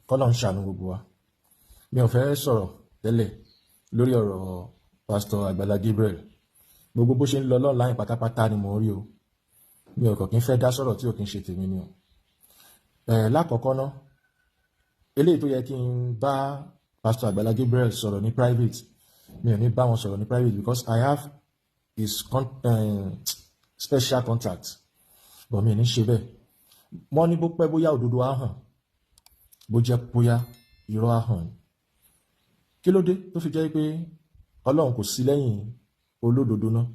kọ́lọ̀ ń ṣàánú gbogbo wa. Mi ò fẹ́ sọ̀rọ̀ tẹ́lẹ̀ lórí ọ̀rọ̀ Pastor Agbala Gabriel. Gbogbo bó ṣe ń lọ online pátápátá ni mo rí o. Mi ò kàn kí n fẹ́ dá sọ̀rọ̀ tí ò kí n ṣe tèmi ni o. Lákọ̀ọ́kọ́ ná, eléyìí tó yẹ kí n bá Pastor Agbala Gabriel sọ̀rọ̀ ní private, mi ò ní bá wọn sọ̀rọ̀ ní private because I have his special contact, but mi ò ní ṣe bẹ́ẹ̀. Wọ́n ní bó pẹ́ bóyá òdodo á hàn, bó jẹ́ bóyá irọ́ á hàn. Kí ló dé tó fi jẹ́ pé Ọlọ́run kò sí lẹ́yìn olódodo náà?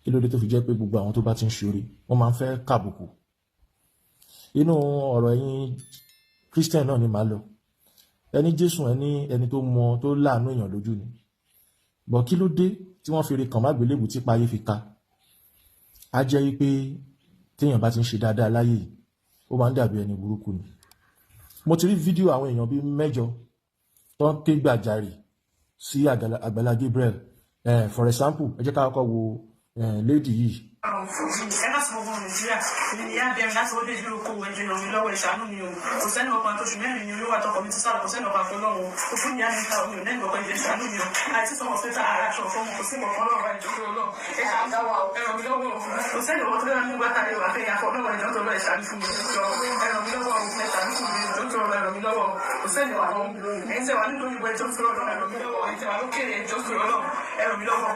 Kí ló dé tó fi jẹ́ pé gbogbo àwọn tó bá ti ń ṣoore wọ́n máa ń fẹ́ kàbùkù? Inú ọ̀rọ̀ ẹ̀yin Christian náà ni màá lọ. Ẹni Jésù ẹni tó mọ tó láàánú èèyàn lójú ni. Bọ̀ kí ló dé tí wọ́n fi rí kàn má gbélébù tí páyé fi ka? Á jẹ́ wípé téèyàn bá ti ń ṣe dáadáa láyé yìí, ó máa ń dàbí ẹni burúkú ni. Mo ti rí fídíò àwọn èèyàn bíi 8 tó ń ké gbàjarè sí Agbala Gabriel. For example, ẹ jẹ́ ká kọ́kọ́ wo lady yìí. Ẹ̀ka sọ gbogbo Nàìjíríà, ìyá bẹ̀rẹ̀ láti ó dé ìlú okòwò ẹ̀jẹ̀ ràn mí lọ́wọ́ ìṣàánú mi o. Kò sẹ́ni ọkàn tó ṣù mẹ́rin ni olówó àtọkọ mi ti sálọ, kò sẹ́ni ọkàn tó lọ́wọ́. Ó fún ìyá mi ta omi ò lẹ́nu ọkọ̀ ìjẹ́ ìṣàánú mi o. Àìsí sọmọ fẹ́ta ara aṣọ fún mi, kò sí ọkàn lọ́wọ́ ìjọ tó lọ. Ẹ ràn mí lọ́wọ́. Kò sẹ́ni ọkàn tó lọ́wọ́ nígbà tá a lè wà fẹ́ yàfọ́ lọ́wọ́ ìjọ tó lọ ìṣàánú fún mi. Ẹ ràn mí lọ́wọ́ mẹ́ta ní fún mi ìjọ tó lọ ràn mí lọ́wọ́. Kò sẹ́ni ọkàn ẹ̀yin tẹ́ wà nínú ìbọn ìjọ tó lọ ràn mí lọ́wọ́. Ẹ̀yin tẹ́ wà lókèrè ìjọ tó lọ ẹ ràn mí lọ́wọ́.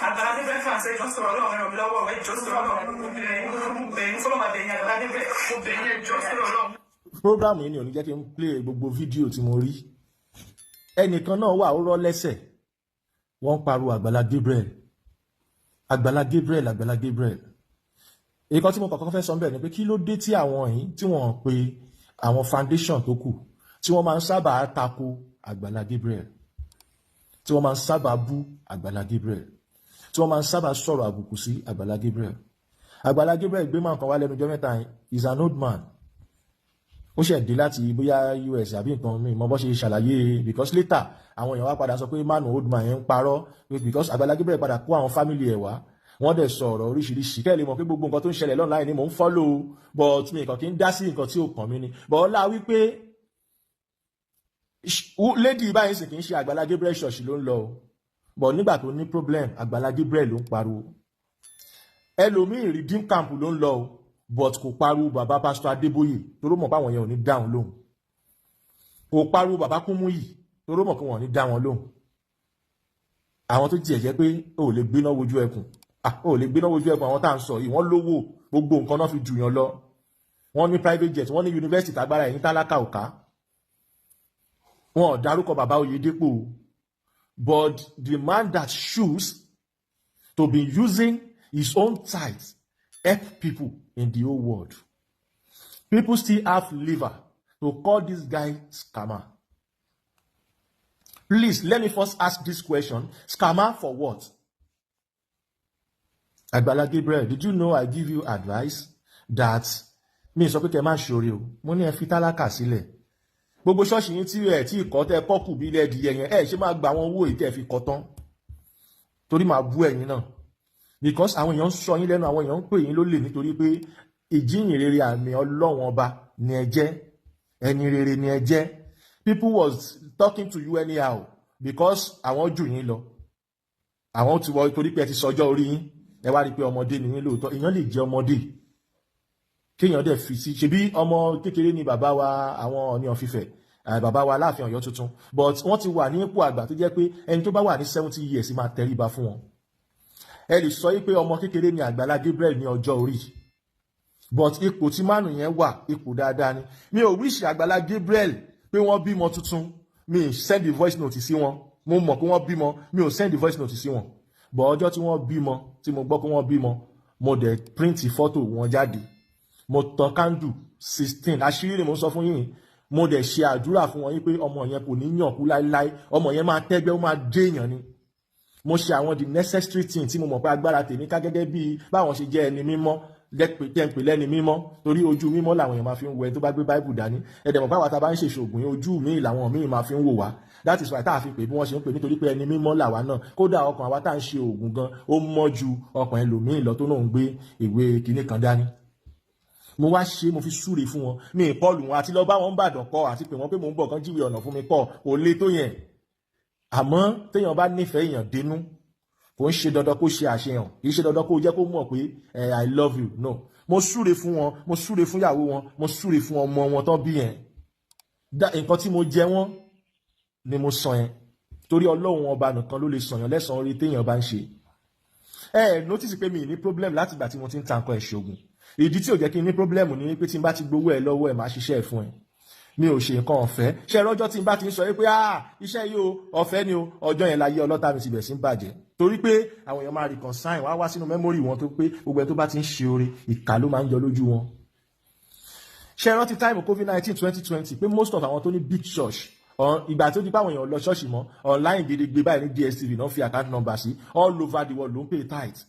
Agbala Gabriel fún àṣẹ ìjọ tó lọ ẹ ràn mí lọ́wọ́. Ìjọ tó lọ program yìí ni ò ní jẹ́ kí n play gbogbo fídíò tí mo rí. Ẹnìkan náà wà ó rọ́ lẹ́sẹ̀, wọ́n ń pariwo Agbala Gabriel, Agbala Gabriel, Agbala Gabriel. Nǹkan tí mo kọ́kọ́ fẹ́ sọ bẹ́ẹ̀ ni pé kí ló dé tí àwọn yìí tí wọ́n pe àwọn foundation tó kù tí wọ́n máa ń sábà tako Agbala Gabriel, tí wọ́n máa ń sábà bú Agbala Gabriel, tí wọ́n máa ń sábà sọ̀rọ̀ àbùkù sí Agbala Gabriel. Agbala Gabriel gbé máa kan wá lẹ́nu ọjọ́ mẹ́ta, is an old man. Ó ṣẹ̀ dé láti bóyá US àbí nǹkan mi mọ bó ṣe ṣàlàyé, because later àwọn èèyàn wá padà sọ pé man old man yẹn ń parọ́, because Agbala Gabriel padà kó àwọn family ẹ̀ wá, wọ́n dẹ̀ sọ̀rọ̀ oríṣiríṣi kẹ́ lè mọ̀ pé gbogbo nǹkan tó ń ṣẹlẹ̀ online ni mò ń follow, but mi nǹkan kí ń dá sí nǹkan tí ò kàn mí ni. But ọlá wípé lady báyìí sì kì í ṣe Agbala Gabriel ṣọ̀ṣì ló ń lọ, but nígbà tó ní problem Agbala Gabriel ló ń pariwo. Ẹlòmíì redeem camp ló ń lọ o, but kò pariwo bàbá Pastor Adébóyè toró mọ̀ báwọn yẹn ò ní dá wọn lóhùn. Kò pariwo bàbá Kúmúyì toró mọ̀ kí wọ́n ní dá wọn lóhùn. Àwọn tó tiẹ̀ jẹ́ pé ó lè gbéná wojú ẹkùn, ó lè gbéná wojú ẹkùn àwọn tá à ń sọ yìí, wọ́n lówó gbogbo nǹkan náà fi jù yàn lọ. Wọ́n ní private jet, wọ́n ní yunifásitì tágbára ẹ̀yìn tálákà òká. Wọn ò dárúkọ bàbá Oyèdépò, but the man that choose to be using his own tithe help people in the whole world. People still have liver to call this guy scammer. Please, let me first ask this question. Scammer for what? Agbala Gabriel, did you know I give you advice that mi sọ pé kẹ́ má ṣoore o. Mo ní ẹ fi tálákà sílẹ̀. Gbogbo ṣọ́ọ̀ṣì yín tí ẹ̀ tí ìkọ́ tẹ́ kọ́kù bí ilẹ̀ ẹ̀dìyẹ yẹn, ẹ̀ ṣe máa gba àwọn owó èyí tẹ́ fi kọ́ tán. Torí màá bú ẹ̀yin náà. Because àwọn èèyàn ń sọ yín lẹ́nu, àwọn èèyàn ń pè yín lólè nítorí pé ìjíhìn rere àmì Ọlọ́run ọba ni ẹ jẹ́, ẹni rere ni ẹ jẹ́. People was talking to you anyhow because àwọn jù yín lọ. Àwọn ti wọ torí pé ẹ ti sọjọ́ orí yín, ẹ wá rí pé ọmọdé ni yín lóòótọ́. Èèyàn lè jẹ́ ọmọdé kéèyàn dẹ̀ fi sí, ṣebí ọmọ kékeré ni bàbá wa àwọn Ọọ̀ni of Ifẹ̀, bàbá wa Aláàfin Ọ̀yọ́ tuntun, but wọ́n ti wà ní ipò àgbà tó jẹ́ pé ẹni tó bá wà ní 70 years máa tẹríba fún wọn. Ẹ lè sọ pé ọmọ kékeré ni Agbala Gabriel ní ọjọ́ orí, but ipò tí mánu yẹn wà ipò dáadáa ni. Mi ò wish Agbala Gabriel pé wọ́n bímọ tuntun, mi send the voice note sí wọn. Mo mọ̀ pé wọ́n bímọ, mi ò send the voice note sí wọn. But ọjọ́ tí wọ́n bímọ, tí mo gbọ́ pé wọ́n bímọ, mo dẹ̀ print fọ́tò wọn jáde. Mo tan candle 16, àṣírí ni mo sọ fún yín. Mo dẹ̀ ṣe àdúrà fún wọn yín pé ọmọ yẹn kò ní yàn kú láíláí, ọmọ yẹn máa tẹ́gbẹ́, ó máa dé èèyàn ni. Mo ṣe àwọn the necessary thing tí mo mọ̀ pé agbára tèmi ká gẹ́gẹ́ bí báwọn ṣe jẹ́ ẹni mímọ́ tẹ́ ń pè lẹ́ni mímọ́ torí ojú mímọ́ làwọn èèyàn máa fi ń wo ẹni tó bá gbé báìbù dání ẹ̀dẹ̀mọ̀ báwa ta bá ń ṣe ṣògùn yẹn ojú míì làwọn míì máa fi ń wò wá that is why tá a fi pè bí wọ́n ṣe ń pè nítorí pé ẹni mímọ́ làwa náà kódà ọkàn àwa tá à ń ṣe ògùn gan ó mọ́ ju ọkàn ẹlòmíì lọ tó náà ń gbé ìwé kinní kan dání mo wá ṣe mo fi súre fún wọn mi ìkọlù wọn àti lọ bá wọn ń bàdàn kọ àti pè wọn pé mò ń bọ̀ kán jíwèé ọ̀nà fún mi kọ kò le tó yẹn àmọ́ téèyàn bá nífẹ̀ẹ́ èèyàn dénú kò ń ṣe dandan kó ṣe àṣehàn kì í ṣe dandan kó jẹ́ kó mọ̀ pé I love you no mo súre fún wọn mo súre fún ìyàwó wọn mo súre fún ọmọ wọn tán bí yẹn nǹkan tí mo jẹ wọn ni mo sàn yẹn torí Ọlọ́run ọba nìkan ló lè sànyàn lẹ́sàn-án orí téèyàn bá ń ṣe notice pé mi ní problem láti ìgbà tí mo ti ń ta nǹkan ẹ̀ṣọ́gun ìdí tí ò jẹ́ kí n ní problem ni pé tí n bá ti gbowó ẹ lọ́wọ́ ẹ máa ṣiṣẹ́ ẹ̀ fún ẹ mi ò ṣe nǹkan ọ̀fẹ́ ṣe rọ́jọ́ tí n bá ti ń sọ pé iṣẹ́ yìí o ọ̀fẹ́ ni o ọjọ́ yẹn láyé ọlọ́ta mi ti bẹ̀ sí ń bàjẹ́ torí pé àwọn èèyàn máa reconcile wá wá sínú memory wọn tó pé gbogbo ẹ tó bá ti ń ṣe oore ìkà ló máa ń jọ lójú wọn. ṣe rántí time COVID-19 2020 pé most of àwọn tó ní big church ìgbà tó di pé àwọn èèyàn lọ ṣọ́ọ̀ṣì mọ́ online gidigbe báyìí ní DSTV náà fi account number sí all over the world ló ń pay tithe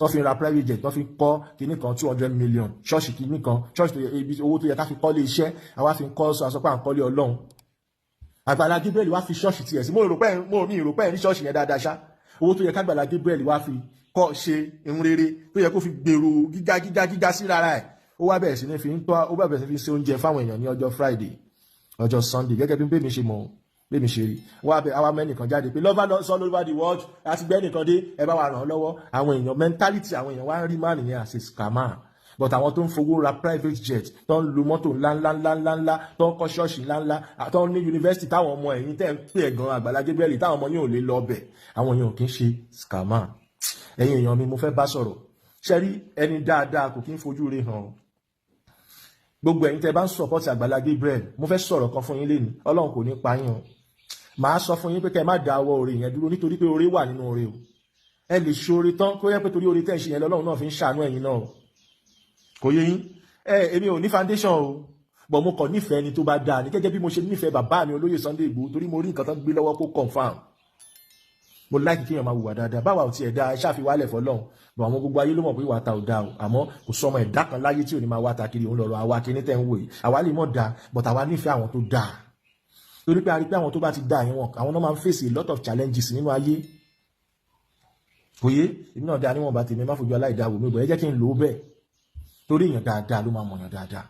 tó fi ra private jet tó fi kọ́ kinní kan 200 million ṣọ́ọ̀ṣì kinní kan ṣọ́ọ̀ṣì tó yẹ ibi owó tó yẹ ká fi kọ́lé iṣẹ́ àwa fi ń kọ́ sọ àsọpá àǹkọ́lé Ọlọ́run Agbala Gabriel wá fi ṣọ́ọ̀ṣì tiẹ̀ sí mo rò pé ẹ̀ ní ṣọ́ọ̀ṣì yẹn dáadáa ṣá owó tó yẹ ká Agbala Gabriel wá fi kọ́ ṣe irun rere tó yẹ kó fi gbèrò gíga sí rárá ẹ̀ ó wá bẹ̀rẹ̀ sí ní fi ń tọ́ ó bẹ̀rẹ̀ sí ní fi ṣe oúnjẹ fáwọn èèyàn ní ọjọ́ Friday ọjọ́ Sunday gẹ́gẹ́ bí bẹ́ẹ̀ mi ṣe mọ̀ bẹ́ẹ̀ mi ṣe rí àwa mẹ́nìkan jáde pé lọ́ba all over the world láti gbẹ́ nìkan dé ẹ bá wa ràn án lọ́wọ́ àwọn èèyàn mentality àwọn èèyàn wá ń rí máa nìyẹn as a scammer but àwọn tó ń fowó ra private jet tó ń lo mọ́tò ńláńlá tó ń kọ́ ṣọ́ọ̀ṣì ńláńlá tó ń ní yunifásitì táwọn ọmọ ẹ̀yìn tẹ́ ń pè ẹ̀gan Agbala Gabriel táwọn ọmọ yóò lè lọ bẹ̀ àwọn èèyàn kì í ṣe scammer ẹ̀yin èèyàn mi mo fẹ́ bá sọ̀rọ̀ ṣẹ́rí ẹni dáadáa kò kí ń fojú rí hàn gbogbo ẹ̀yin tẹ́ bá ń support Agbala Gabriel mo fẹ́ sọ̀rọ̀ kan fún yín lénìí Ọlọ́run kò ní pa yín o màá sọ fún yín pé kẹ́ má dáwọ́ oore yẹn dúró nítorí pé oore wà nínú oore o ẹ lè ṣoore tán kó yẹ pé torí oore tẹ́ ń ṣe yẹn lọ́lọ́run náà fi ń ṣàánú ẹ̀yin náà kò yé yín èmi ò ní foundation o bọ̀ mo kàn nífẹ̀ẹ́ ẹni tó bá dáa ní gẹ́gẹ́ bí mo ṣe nífẹ̀ẹ́ bàbá mi olóyè Sunday Igboho torí mo rí nǹkan tán gbé lọ́wọ́ kó confam mo láìkí kéèyàn máa hùwà dáadáa báwa ò tiẹ̀ dáa ṣáfiwálẹ̀ fọlọ́run bọ̀ àwọn gbogbo ayé ló mọ̀ pé ìwà ta ò dáa o àmọ́ kò sọmọ ẹ̀dá kan láyé tí ò ní máa wá ta kiri òun lọ́rọ̀ àwa kíní tẹ́ ń wò yìí àwa lè mọ̀ dáa but àwa nífẹ̀ẹ́ àwọn tó dáa torí pé a rí pé àwọn tó bá ti dáa yẹn wọn àwọn náà máa ń face a lot of challenges nínú ayé kò yé èmi náà dáa níwọ̀n bá tèmi má fojú aláìdáa wò mí bọ̀ ẹ jẹ́ kí n lò ó bẹ́ẹ̀ torí èèyàn dáadáa ló máa mọ̀yàn dáadáa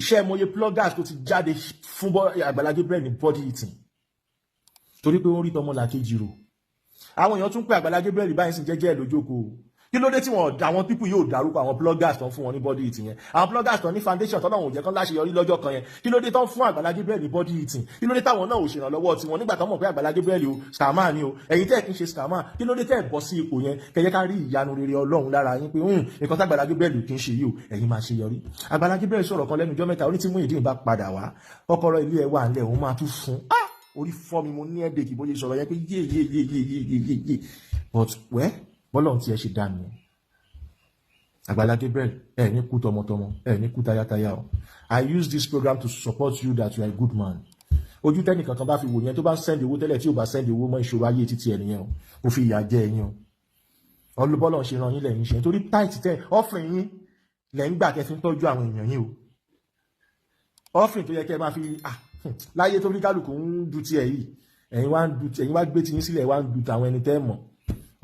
iṣẹ́ ìmọye pluggers tó ti jáde fún Agbala Gabriel ní body eating torí pé wọ́n rí tọmọ làkejì rò àwọn èèyàn tún pé Agbala Gabriel báyìí sì jẹ́jẹ́ lójókòó kí ló dé tí àwọn people yóò dárúkọ àwọn pluggers tán fún wọn ní body eating yẹn àwọn pluggers tán ní foundation tán náà ò jẹ́ kán láṣeyọrí lọ́jọ́ kan yẹn kí ló dé tán fún Agbala Gabriel ní body eating kí ló dé táwọn náà ò ṣèrànlọ́wọ́ tiwọn nígbà tán mọ̀ pé Agbala Gabriel o scammer ni o ẹ̀yin tẹ́ ẹ̀ kí ń ṣe scammer kí ló dé tẹ́ ẹ̀ bọ́ sí ipò yẹn kẹjẹ́ ká rí ìyanu rere Ọlọ́run lára yín pé nǹkan tí Agbala Gabriel kì í ṣe yìí o ẹ̀yin máa ṣe yọrí Agbala Gabriel sọ̀rọ̀ kan lẹ́nu ọjọ́ mẹ́ta orí tí Muyideen bá padà wá kọ́kọ́rọ́ ilé ẹ̀ wà ńlẹ̀ òun máa tún fún orí fọ́ mi mo ní ẹ̀dẹ̀kì bó ṣe sọ̀rọ̀ yẹn pé yé but wẹ́ bọ́lọ̀ tí ẹ ṣe dá nìyẹn Agbala Gabriel ẹ ní kú tọmọtọmọ ẹ ní kú tayátayá o I use this program to support you that you are a good man ojú tẹ́nìkan kan bá fi wò yẹn tó bá ń sẹ́ndì owó tẹ́lẹ̀ tí ò bá sẹ́ndì owó mọ́ ìṣòro ayé títí ẹ̀ nìyẹn o kò fi ìyà jẹ ẹ̀yin o ọlọ́bọ́lọ̀ ṣe ran yín lẹ́yìn ṣe torí táìtì tẹ́ offering yín lẹ́ ń gbà kẹ́ fi ń tọ́jú àwọn èèyàn yín o offering tó yẹ kẹ́ máa fi láyé tó fi kálukú ń du ti ẹ̀ yìí ẹ̀yin wá gbé ti yín sílẹ̀ wá ń du tàwọn ẹni tẹ́ mọ̀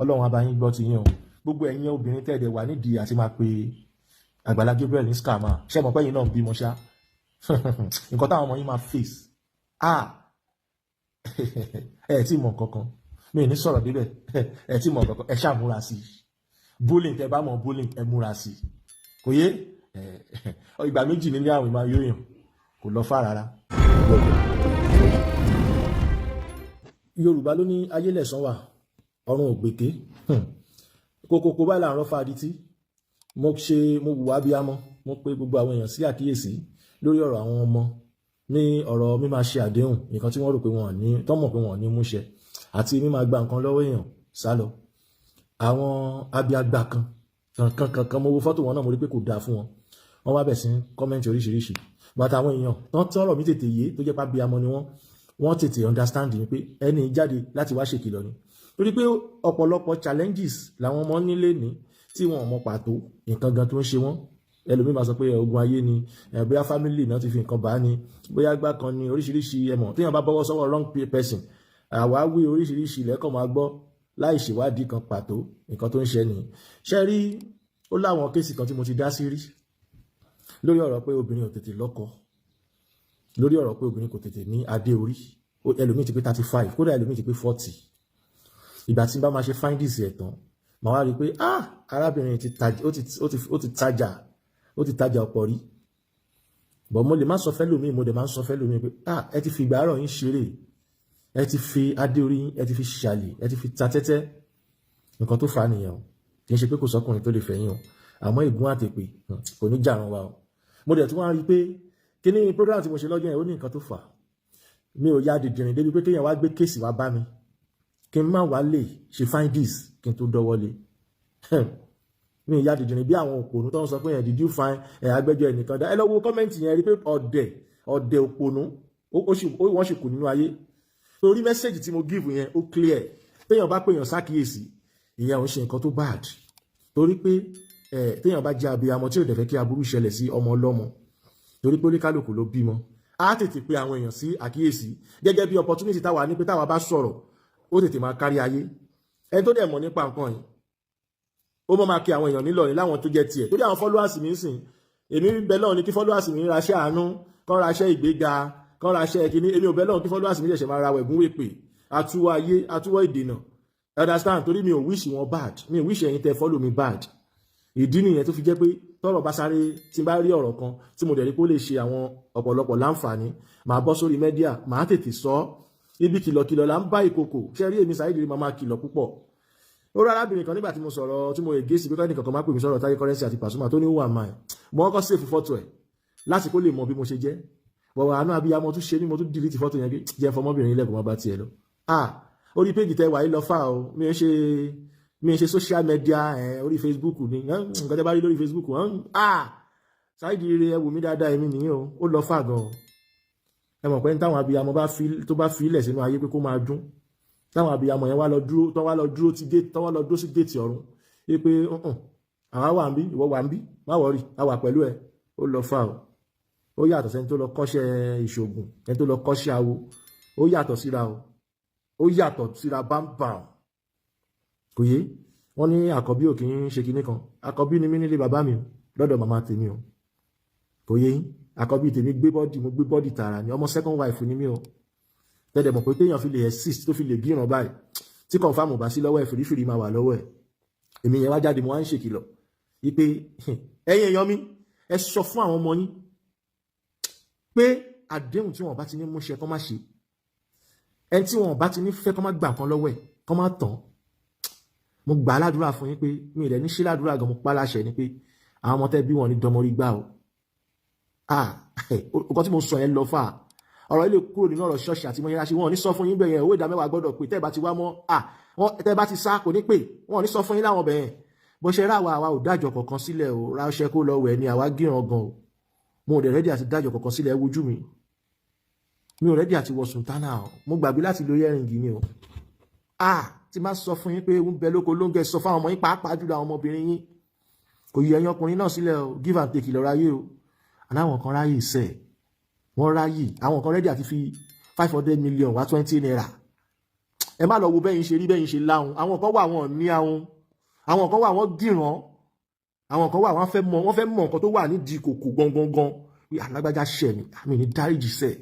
Ọlọ́run á bá yín gbọ́ ti yín o gbogbo ẹ̀yin obìnrin tẹ́ẹ̀dẹ̀ wà nídìí àti máa pe Agbala Gabriel ní scammer ṣé mọ̀ pé ẹ̀yin náà ń bímọ ṣá nǹkan táwọn ọmọ yín máa face ẹ̀ tí mọ̀ kankan mi ò ní sọ̀rọ̀ débẹ̀ ẹ̀ tí mọ̀ kankan ẹ̀ ṣáà múra sí bullying tẹ́ bá mọ̀ bullying ẹ̀ múra sí kò yé ìgbà méjì ní àwọn ìmọ̀ yóò yàn kò lọ fà rárá. Yorùbá ló ní ayé lẹ̀san wà ọ̀run ògbèké kòkòkò báyìí là ń rọ́fà adití mo wùwá bí amọ́ mo pe gbogbo àwọn èèyàn sí àkíyèsí lórí ọ̀rọ̀ àwọn ọmọ ní ọ̀rọ̀ mímáa ṣe àdéhùn nǹkan tí wọ́n rò pé wọ́n ní tọ́mọ̀ pé wọ́n ní múṣẹ àti mímáa gba nǹkan lọ́wọ́ èèyàn sálọ àwọn abiagbà kankan mo wo fọ́tò wọn náà mo rí pé kò dáa fún wọn wọ́n wá bẹ̀ sí kọ́mẹ́ǹtì oríṣiríṣi bàtà àwọn èèyàn tán tọ́rọ̀ mi tètè yé tó jẹ́ pá bí amọ́ ni wọ́n tètè understand ni pé ẹni jáde láti wá ṣèkìlọ̀ ni torí pé ọ̀pọ̀lọpọ̀ challenges làwọn ọmọ nílé ní tí wọn mọ pàtó nǹkan gan tó ń ṣe wọn. Ẹlòmíì máa sọ pé ogun ayé ni, bóyá family náà ti fi nǹkan bá ní, bóyá gbá kan ní oríṣiríṣi ẹmọ̀ téèyàn bá bọ́wọ́ sọ́wọ́ wrong person, àwáwí oríṣiríṣi lẹ́kọ̀ọ́ máa gbọ́ láì ṣèwádìí kan pàtó nǹkan tó ń ṣe nìyí. Ṣé rí ó láwọn kéèsì kan tí mo ti dá sí rí lórí ọ̀rọ̀ pé obìnrin ò tètè lọ́kọ, lórí ọ̀rọ̀ pé obìnrin kò tètè ní adé orí. Ẹlòmíì ti pé 35, kódà ẹlòmíì ti pé 40. Ìgbà tí n bá máa ṣe findings ẹ̀ tán màá wá rí i pé arábìnrin ó ti tajà ọ̀pọ̀ rí. Bọ̀ mo lè má sọ fẹ́lòmíì, mo dẹ̀ máa ń sọ fẹ́lòmíì pé ẹ ti fi ìgbà àárọ̀ yín ṣeré, ẹ ti fi adé orí yín, ẹ ti fi ṣàlè, ẹ ti fi ta tẹ́tẹ́. Nǹkan tó fà á nìyẹn o. Kì í ṣe pé kò sọkùnrin tó lè fẹ̀yìn o, àmọ́ ìgún àtèpè kò ní jàrún wa o. Mo dẹ̀ tún wá rí i pé kí ní program tí mo ṣe lọ́jọ́ yẹn ó ní nǹkan tó fà á. Mi ò ya dìdìrín débi pé kéèyàn wá gbé kéèsì wá bá mi kí n má wá lè ṣe findings kí n tó dọ́wọ́lé. Mi ò ya dìdìrín bí àwọn òpònú tó ń sọ pé did you find agbẹjọ́ ẹnìkan dá. Ẹ lọ wo kọ́mẹ́ǹtì yẹn rí pé ọ̀dẹ̀ òpònú wọ́n ṣì kù nínú ayé. Torí mẹ́sẹ̀gì tí mo give yẹn ó clear. Téèyàn bá pèèyàn sákìyèsí ìyẹn ò ń ṣe nǹkan tó bad. Torí pé téèyàn bá jẹ́ abiyamọ tí ò dẹ̀ fẹ́ kí aburú ṣẹlẹ̀ sí ọmọ ọlọ́mọ, torí pé oníkálùkù ló bímọ, á tètè pe àwọn èèyàn sí àkíyèsí gẹ́gẹ́ bí opportunity táwa ní pé táwa bá sọ̀rọ̀ ó tètè máa kárí ayé. Ẹni tó dẹ̀ mọ̀ nípa nǹkan yìí ó mọ̀ máa kí àwọn èèyàn nílò ní láwọn tó jẹ́ tiẹ̀. Torí àwọn followers mi ń sìn, èmi ń bẹ lọ́run ní kí followers mi raṣẹ́ àánú, kán raṣẹ́ ìgbéga, kán raṣẹ́ kíní. Èmi ò bẹ lọ́run kí followers mi ṣẹ̀ṣẹ̀ máa ra wẹ̀gún wèpè, àtúwọ̀ ayé, àtúwọ̀ ìdènà. Understand? Torí mi ò wish wọn bad, mi ò wish ẹ̀yin tẹ́ follow mi bad. Ìdí nìyẹn tó fi jẹ́ pé tọ́rọ̀ bá sáré tí n bá rí ọ̀rọ̀ kan tí mo dẹ̀ rí pé ó lè ṣe àwọn ọ̀pọ̀lọpọ̀ láǹfààní, màá bọ́ sórí mẹ́díà, màá tètè sọ. Ibi kìlọ̀kìlọ̀ là ń bá ìkòkò. Ṣé rí èmi Saheed Ire máa kìlọ̀ púpọ̀. Ó rárá arábìnrin kan nígbà tí mo sọ̀rọ̀ tí mo ègé sí pé kọ́ni kankan máa pè mí sọ̀rọ̀ Táyé Currency àti Pasuma tó ní wà máa. Mo kọ́kọ́ sèfù fọ́tò ẹ̀ láti kó lè mọ bí mo ṣe jẹ́. Wọ̀wọ̀ àánú abiyamọ tún ṣe ní mo tún delete fọ́tò yẹn jẹ́ fọmọbìnrin ilẹ̀kùn máa bá tiẹ̀ lọ. Orí péjì tẹ wà yìí lọ fà o. Mi ń ṣe social media orí Facebook ni. Nǹkan tẹ́ bá rí lórí Facebook. Saheed Ire ẹ wò mí dáadáa èmi nìyẹn o. Ó lọ fà gan. Ẹ mọ̀ pé táwọn abiyamọ tó bá fi ilẹ̀ sínú ayé pé kó máa dún. Táwọn abiyamọ yẹn wá lọ dúró sí géètì ọ̀run. Pé àwa wà ń bí, ìwọ wà ń bí, má wọ̀rí, a wà pẹ̀lú ẹ. Ó lọ fà o. Ó yàtọ̀ sẹ́ni tó lọ kọ́ṣẹ́ ìṣògùn, ẹni tó lọ kọ́ṣẹ́ awo. Ó yàtọ̀ síra o. Ó yàtọ̀ síra bámbàm. Kò yé wọ́n ní àkọ́bí ò kì í ṣe kinní kan. Àkọ́bí ni mí nílé bàbá mi o, lọ́dọ̀ màmá tèmi o. Kò yé àkọ́bí tèmi mo gbé bọ́dì tààrà ni, ọmọ second wife ni mí o. Tẹ́lẹ̀ mọ̀ pé téèyàn fi lè exist tó fi lè gíran báyìí tí confam ò bá sí lọ́wọ́ ẹ̀ fìrífìrí máa wà lọ́wọ́ ẹ̀. Èmi yẹn wá jáde mo wá ń ṣèkìlọ̀ wípé ẹ̀yin èèyàn mi ẹ sọ fún àwọn ọmọ yín pé àdéhùn tí wọn bá ti ní mú ṣẹ kán má ṣe, ẹni tí wọn bá ti ní fẹ́ kán má gbà kan lọ́wọ́ ẹ̀ kán má tàn. Mo gbà á ládùúrà fún yín pé mi ì rẹ̀ ní ṣe ládùúrà gan, mo pa láṣẹ ni pé àwọn ọmọ tẹ́ bí wọn ní dọmọrí gbà o. Nǹkan tí mo sọ yẹn lọ fà á. Ọ̀rọ̀ ilé kúrò nínú ọ̀rọ̀ ṣọ́ọ̀ṣì àti mọ́ṣáláṣí, wọn ò ní sọ fún yín bẹ́ẹ̀ yẹn, owó ìdá mẹ́wàá gbọ́dọ̀ pé tẹ́ bá ti wá mọ́ tẹ́ bá ti sá kò ní pè, wọn ò ní sọ fún yín láwọn bẹ́ẹ̀ yẹn. Bó ṣe ráwa àwa ò dájọ́ kankan sílẹ̀ o, ráṣẹ́ kó lọ wẹ̀ ni àwa gíran gan o. Mo ò dẹ̀ rẹ́dí àti dájọ́ kankan sílẹ̀ wojú mi. Mi ò rẹ́dí àti wọ sùntánà o. Mo gbàgbé láti lo earring ni o. Tí máa sọ fún yín pé ń bẹ lóko ló ń gẹ sọ fáwọn ọmọ yín pàápàá jùlọ àwọn ọmọbìnrin yín. Kò yẹ ẹ̀yin ọkùnrin náà sílẹ̀ o, give and take lọ ráyè o. Àláwọn kan ráyè sẹ̀, wọ́n ráyè, àwọn kan rẹ́dí àti fi 500 million wá 20 naira. Ẹ má lọ wo bẹ́yìn ṣe rí bẹ́yìn ṣe láhun. Àwọn kan wà wọn ní ahun, àwọn kan wà wọ́n gìràn, àwọn kan wà wọ́n fẹ́ mọ̀ nǹkan tó wà nídìí kòkò gangan pé alágbájá ṣẹ̀ mi, àmì ní dáríjì sẹ̀.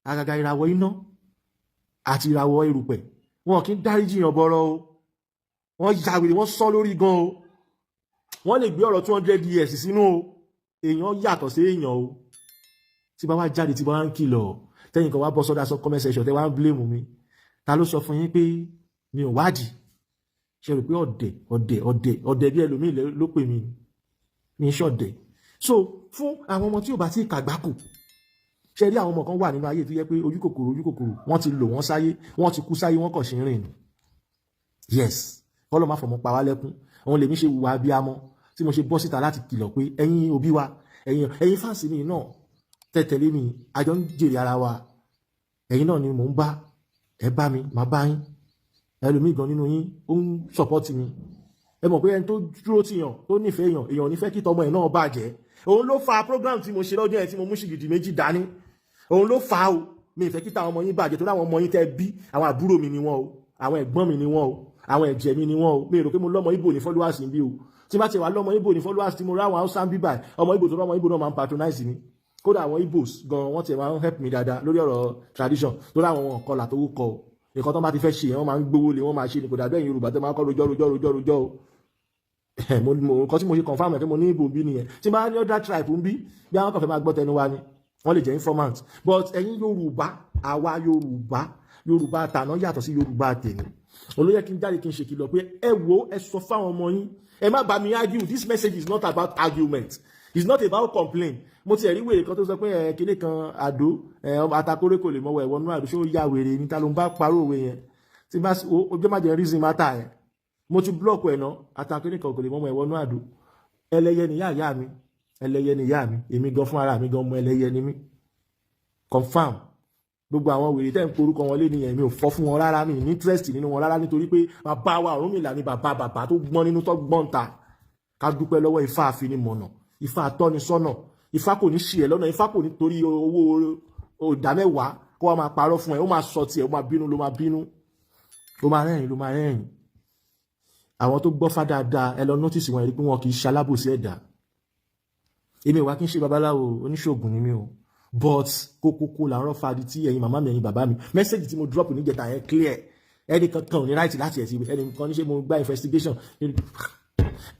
Àgàgà ìràwọ̀ iná àti ìràwọ̀ erùpẹ̀ wọn kì í dáríjì yàn bọ̀rọ̀ o. Wọ́n yàwèrè, wọ́n sọ lórí gan o. Wọ́n lè gbé ọ̀rọ̀ 200 years sínú o. Èèyàn yàtọ̀ sí èèyàn o. Tí bá wá jáde tí bá wá ń kìlọ̀ tẹ́yìn kan wá bọ́ sọ́dá sọ comment section tẹ́ wá ń blame mi. Ta ló sọ fún yín pé mi ò wádìí? Ṣé rò pé ọ̀dẹ̀ bí ẹlòmíì ló pè mí ní ṣọ̀dẹ̀? So fún àwọn ọmọ tí ò bá ti kàgbákò, ṣe rí àwọn ọmọ kan wà nínú ayé tó yẹ pé ojú kòkòrò wọ́n ti lò wọ́n sáyé, wọ́n ti kú sáyé, wọ́n kàn ṣe ń rìn ni. Yes, kọ́lọ́ má fọmọ pa wá lẹ́kún. Òun lèmi ṣe wùwà abiyamọ tí mo ṣe bọ́ síta láti kìlọ̀ pé ẹ̀yin òbí wa, ẹ̀yin fáǹsì mi náà tẹ̀tẹ̀lé mi, àjọ ń jèrè ara wa. Ẹ̀yin náà ni mò ń bá, ẹ bá mi, màá bá yín. Ẹlòmíì gan nínú yín ó ń support mi. ẹ mọ̀ pé ẹni tó dúró tìyàn tó nífẹ̀ẹ́ èèyàn nífẹ̀ẹ́ kí tọmọ ẹ̀ náà bàjẹ́. Òun ló fa program tí mo ṣe lọ́dún ẹ̀ tí mo mú ṣìgìdì méjì dání. Òun ló fa o, mi ìfẹ́ kí táwọn ọmọ yín bàjẹ́ tó láwọn ọmọ yín tẹ́ bí àwọn àbúrò mi ni wọ́n o, àwọn ẹ̀gbọ́n mi ni wọ́n o, àwọn ẹ̀jẹ̀ mi ni wọ́n o. Mi rò pé mo lọ́mọ Ìgbò ní followers ń bí o. Tí bá ti wà lọ́mọ Ìgbò ní followers tí mo ráwọn Hausa ń bí báyìí, ọmọ Ìgbò tó lọ́mọ Ìgbò náà máa ń patronize mi. Kódà àwọn Igbos gan wọ́n ti máa ń help mi dáadáa lórí ọ̀rọ̀ tradition tó láwọn wọn kọlà tó kọ o. Nǹkan tó bá ti fẹ́ ṣe wọ́n máa ń gbówó lé wọ́n máa ṣe ní kò dàbí ẹ̀yin Yorùbá tó máa ń kọ́ rojọ́ o. Nǹkan tí mo ṣe confirm ẹ̀ pé mo ní Ìgbò bí nìyẹn. Tí bá ní other tribe ń bí bí àwọn kan fẹ́ máa gbọ́ tẹnu wa ni wọ́n lè jẹ́ informant. But ẹ̀yin Yorùbá, àwa Yorùbá àtàná yàtọ̀ sí Yorùbá tèmi. Olóyè kí n jáde kí n ṣèkìlọ̀ pé ẹ wo ẹ sọ fáwọn ọmọ yín, ẹ má bá mi argue. This message is not about argument, it's not about complaint. Mo ti ẹ̀rí wèrè kan tó sọ pé kíní kan àdó atakórè kò lè mọ́wọ́ ẹ̀wọ̀nú àdó ṣó yá wèrè ní ta ló ń bá parọ́ òwe yẹn tí bá ojú má jẹ́ reason matter ẹ̀. Mo ti blọ́ọ̀kù ẹ̀ náà atakórè kan kò lè mọ́wọ́ ẹ̀wọ̀nú àdó. Ẹlẹ́yẹ ni yá mi, ẹlẹ́yẹ ni yá mi, èmi gan fún ara mi gan mọ ẹlẹ́yẹ ni mí. Confirm. Gbogbo àwọn wèrè tẹ́ ń porúkọ wọn lé nìyẹn mi ò fọ́ fún wọn rárá, mi ní interest nínú wọn rárá nítorí pé bàbá wa Ọ̀rúnmìlà ni bàbá tó gbọ́n nínú tó gbọ́n ta. Ká dúpẹ́ lọ́wọ́ Ifá àfinimọ̀nà, Ifá àtọ́nisọ́nà. Ifá kò ní ṣì ẹ́ lọ́nà, Ifá kò ní torí owó ìdámẹ́wàá kó wá máa parọ́ fún ẹ, ó máa sọ tiẹ̀, ó máa bínú ló máa bínú, ó máa rẹ́rìn. Àwọn tó gbọ́ Fá dáadáa ẹ lọ notice wọn rí pé wọn kì í ṣalábòsí ẹ̀dá. Èmi wá kí n ṣe babaláwo, oníṣègùn ni mí o, but kókókó làárọ̀ fadi tí ẹ̀yin màmá mi ẹ̀yin bàbá mi message tí mo drop níjẹta yẹn clear. Ẹnì kankan ò ní right láti ẹ̀ sí ẹnì kan ní ṣe mo gba investigation.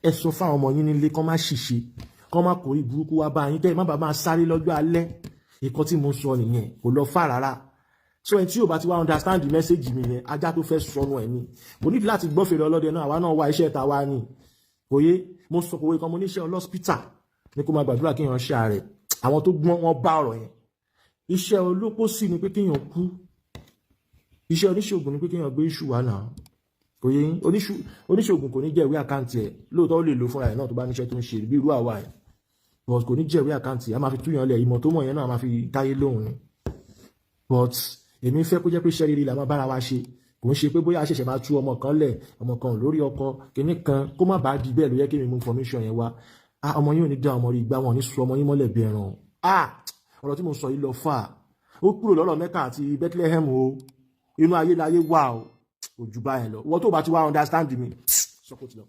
Ẹ sọ fáwọn ọmọ yín nílé kán má ṣìṣe, kán má kórìí burúkú wá bá yín kẹ́ ẹ má bàa máa sáré lọ́jọ́ alẹ́. Ìkan tí mo sọ nìyẹn kò lọ fà rárá. So ẹni tí yóò bá ti wá understand the message mi yẹn ajá tó fẹ́ sọnù ẹ̀ ni. Mo ní láti gbọ́ fèrè ọlọ́dẹ náà, àwa náà wá iṣẹ́ ta wá ní. Òye mo sọ kòwé kan mo níṣẹ́ ọlọ́spítà ní kó máa gbàdúrà kí èèyàn ṣe ààrẹ. Àwọn tó gbọ́n wọn bá ọ̀rọ̀ yẹn. Iṣẹ́ olópòsí ni pé kéèyàn kú. Iṣẹ́ oníṣègùn ni pé kéèyàn gbé iṣu wá náà. Òye oníṣègùn kò ní jẹ́ ìwé àkáǹtì ẹ̀, lóòótọ́ ó lè lò fúnra ẹ̀ náà tó bá níṣẹ́ tó ń ṣe bí irú àwa ẹ̀. But kò ní jẹ́ ìwé àkáǹtì, a máa fi túyàn lẹ̀, ìmọ̀ tó mọ̀ yẹn náà a máa fi táyé lóhùn ni. But èmi fẹ́ kó jẹ́ pé iṣẹ́ rere la máa bára wa ṣe, kò ń ṣe pé bóyá a ṣẹ̀ṣẹ̀ máa tú ọmọ kan lẹ̀, ọmọ kan lórí ọkọ kìíní kan kó má bàa di bẹ́ẹ̀ ló yẹ kí mi mú information yẹn wá. Ọmọ yín ò ní dá ọmọ rí gbá wọn ní sọ ọmọ yín mọ́lẹ̀ bí ẹran. Ọ̀rọ̀ tí mo sọ yìí lọ fà, ó kúrò lọ́rọ̀ Mẹ́kà àti Bethlehem o, inú ayé láyé wà o, ojú bá yẹn lọ. Wọ́n tó bá ti wá understand mi, sọ́kò ti lọ.